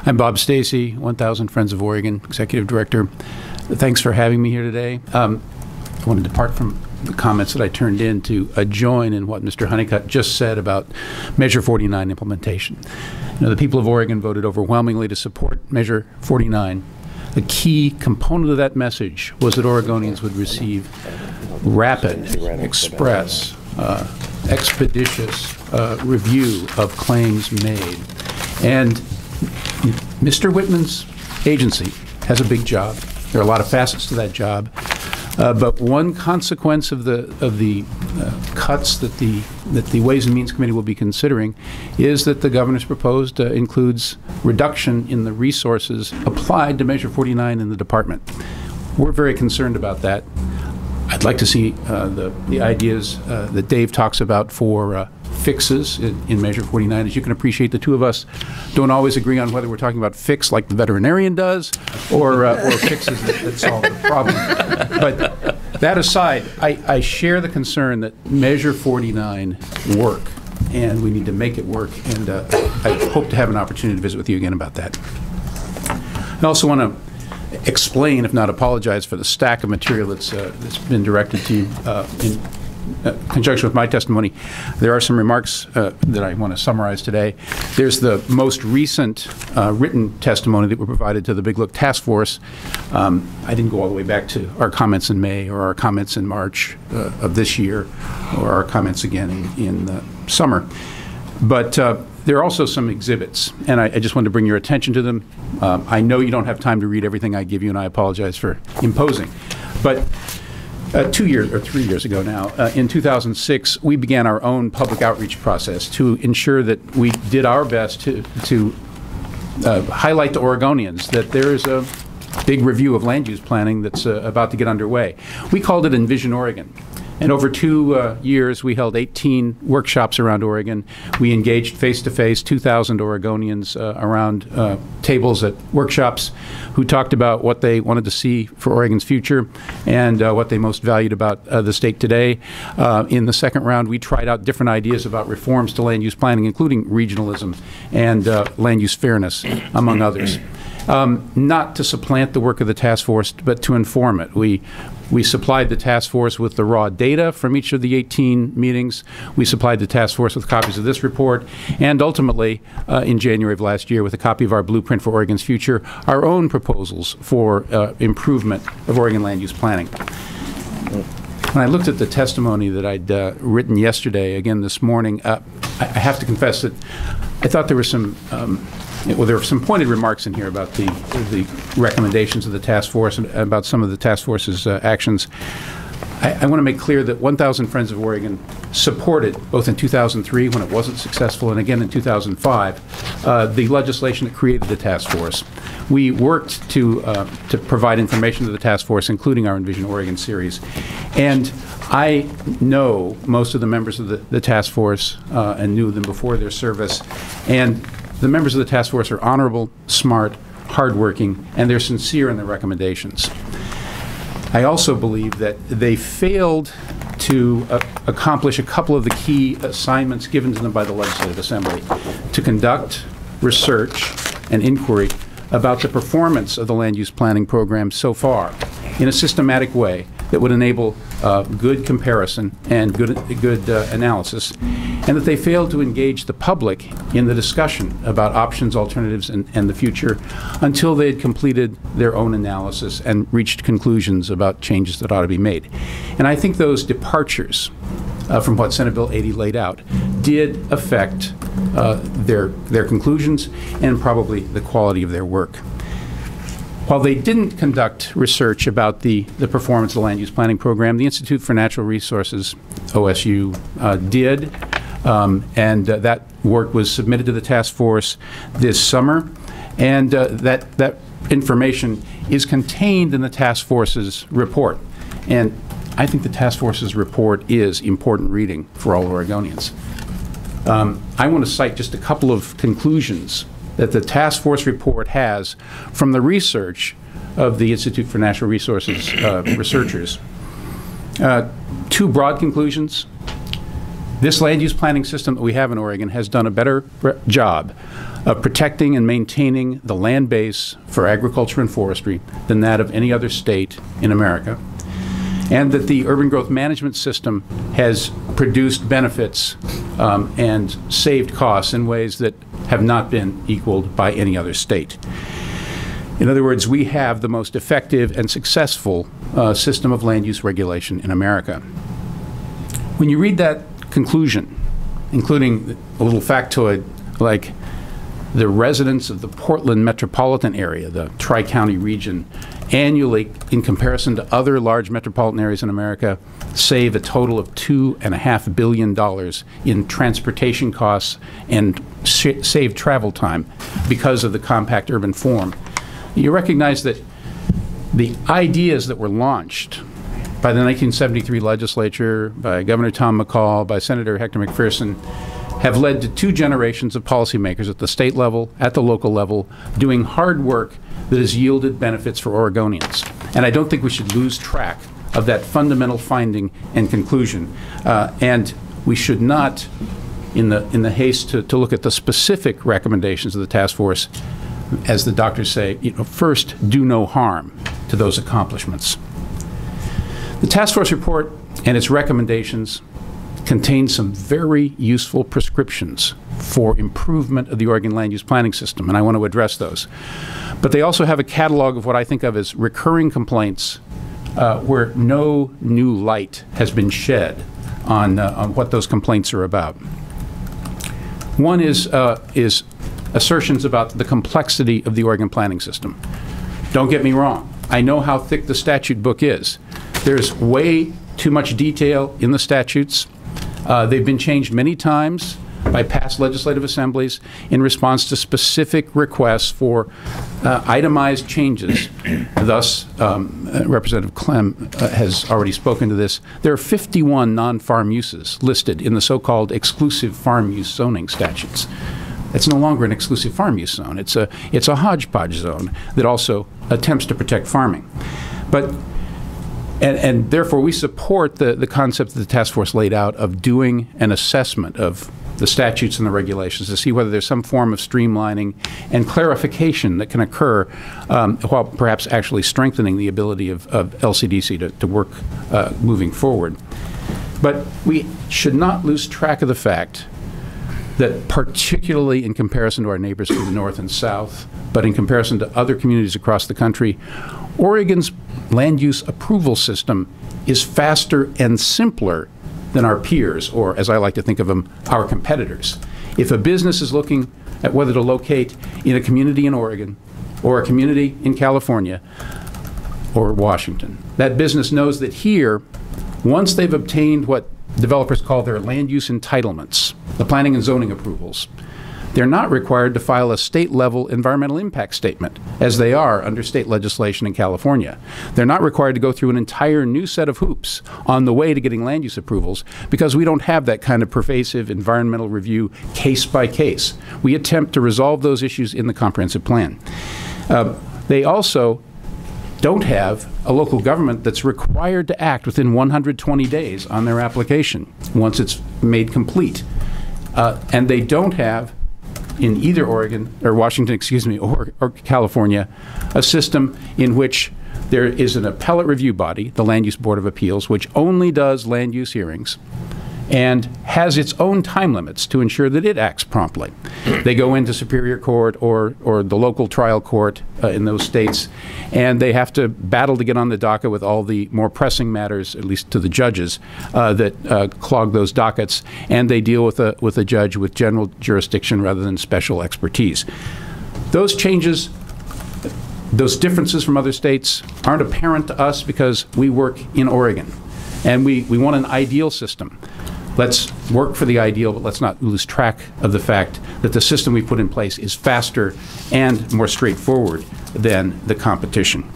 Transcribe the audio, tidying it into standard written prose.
I'm Bob Stacey, 1000 Friends of Oregon, Executive Director. Thanks for having me here today. I want to depart from the comments that I turned in to join in what Mr. Honeycutt just said about Measure 49 implementation. You know, the people of Oregon voted overwhelmingly to support Measure 49. The key component of that message was that Oregonians would receive rapid, express, expeditious review of claims made. And Mr. Whitman's agency has a big job. There are a lot of facets to that job. But one consequence of the cuts that the Ways and Means Committee will be considering is that the governor's proposed includes reduction in the resources applied to Measure 49 in the department. We're very concerned about that. I'd like to see the ideas that Dave talks about for fixes in Measure 49. As you can appreciate, the two of us don't always agree on whether we're talking about fix like the veterinarian does or fixes that solve the problem. But that aside, I share the concern that Measure 49 work, and we need to make it work, and I hope to have an opportunity to visit with you again about that. I also want to explain, if not apologize, for the stack of material that's been directed to you in conjunction with my testimony. There are some remarks that I want to summarize today. There's the most recent written testimony that were provided to the Big Look Task Force. I didn't go all the way back to our comments in May or our comments in March of this year or our comments again in the summer. But there are also some exhibits, and I just wanted to bring your attention to them. I know you don't have time to read everything I give you, and I apologize for imposing. But 2 years or 3 years ago now, in 2006, we began our own public outreach process to ensure that we did our best to highlight to Oregonians that there is a big review of land use planning that's about to get underway. We called it Envision Oregon. And over 2 years, we held 18 workshops around Oregon. We engaged face-to-face 2,000 Oregonians around tables at workshops who talked about what they wanted to see for Oregon's future and what they most valued about the state today. In the second round, we tried out different ideas about reforms to land use planning, including regionalism and land use fairness, among others. Not to supplant the work of the task force, but to inform it. We supplied the task force with the raw data from each of the 18 meetings. We supplied the task force with copies of this report, and ultimately, in January of last year, with a copy of our blueprint for Oregon's future, our own proposals for improvement of Oregon land use planning. When I looked at the testimony that I'd written yesterday, again this morning, I have to confess that I thought there were some well, there were some pointed remarks in here about the recommendations of the task force and about some of the task force's actions. I want to make clear that 1000 Friends of Oregon supported, both in 2003 when it wasn't successful and again in 2005, the legislation that created the task force. We worked to provide information to the task force, including our Envision Oregon series. And I know most of the members of the task force and knew them before their service. And the members of the task force are honorable, smart, hardworking, and they're sincere in their recommendations. I also believe that they failed to accomplish a couple of the key assignments given to them by the Legislative Assembly: to conduct research and inquiry about the performance of the land use planning program so far in a systematic way that would enable good comparison and good analysis, and that they failed to engage the public in the discussion about options, alternatives, and the future until they had completed their own analysis and reached conclusions about changes that ought to be made. And I think those departures from what Senate Bill 80 laid out did affect their conclusions and probably the quality of their work. While they didn't conduct research about the performance of the land use planning program, the Institute for Natural Resources, OSU, did, and that work was submitted to the task force this summer, and that information is contained in the task force's report. And I think the task force's report is important reading for all Oregonians. I want to cite just a couple of conclusions that the task force report has from the research of the Institute for Natural Resources researchers. Two broad conclusions. This land use planning system that we have in Oregon has done a better job of protecting and maintaining the land base for agriculture and forestry than that of any other state in America, and that the urban growth management system has produced benefits and saved costs in ways that have not been equaled by any other state. In other words, we have the most effective and successful system of land use regulation in America. When you read that conclusion, including a little factoid like the residents of the Portland metropolitan area, the Tri-County region, annually, in comparison to other large metropolitan areas in America, save a total of $2.5 billion in transportation costs and save travel time because of the compact urban form. You recognize that the ideas that were launched by the 1973 legislature, by Governor Tom McCall, by Senator Hector McPherson, have led to 2 generations of policymakers at the state level, at the local level, doing hard work that has yielded benefits for Oregonians. And I don't think we should lose track of that fundamental finding and conclusion. And we should not, in the haste to look at the specific recommendations of the task force, as the doctors say, first, do no harm to those accomplishments. The task force report and its recommendations contain some very useful prescriptions for improvement of the Oregon land use planning system, and I want to address those. But they also have a catalog of what I think of as recurring complaints where no new light has been shed on what those complaints are about. One is assertions about the complexity of the Oregon planning system. Don't get me wrong. I know how thick the statute book is. There's way too much detail in the statutes. They've been changed many times by past legislative assemblies in response to specific requests for itemized changes. Thus, Representative Clem has already spoken to this. There are 51 non-farm uses listed in the so-called exclusive farm use zoning statutes. It's no longer an exclusive farm use zone. It's a hodgepodge zone that also attempts to protect farming. And therefore, we support the concept that the task force laid out of doing an assessment of the statutes and the regulations to see whether there's some form of streamlining and clarification that can occur while perhaps actually strengthening the ability of LCDC to work moving forward. But we should not lose track of the fact that, particularly in comparison to our neighbors to the north and south, but in comparison to other communities across the country, Oregon's land use approval system is faster and simpler than our peers, or as I like to think of them, our competitors. If a business is looking at whether to locate in a community in Oregon or a community in California or Washington, that business knows that here, once they've obtained what developers call their land use entitlements, the planning and zoning approvals, they're not required to file a state-level environmental impact statement, as they are under state legislation in California. They're not required to go through an entire new set of hoops on the way to getting land use approvals, because we don't have that kind of pervasive environmental review case by case. We attempt to resolve those issues in the comprehensive plan. They also don't have a local government that's required to act within 120 days on their application once it's made complete. And they don't have, in either Oregon or Washington, excuse me, or California, a system in which there is an appellate review body, the Land Use Board of Appeals, which only does land use hearings and has its own time limits to ensure that it acts promptly. They go into Superior Court or the local trial court in those states, and they have to battle to get on the docket with all the more pressing matters, at least to the judges, that clog those dockets, and they deal with a judge with general jurisdiction rather than special expertise. Those changes, those differences from other states aren't apparent to us because we work in Oregon, and we want an ideal system. Let's work for the ideal, but let's not lose track of the fact that the system we put in place is faster and more straightforward than the competition.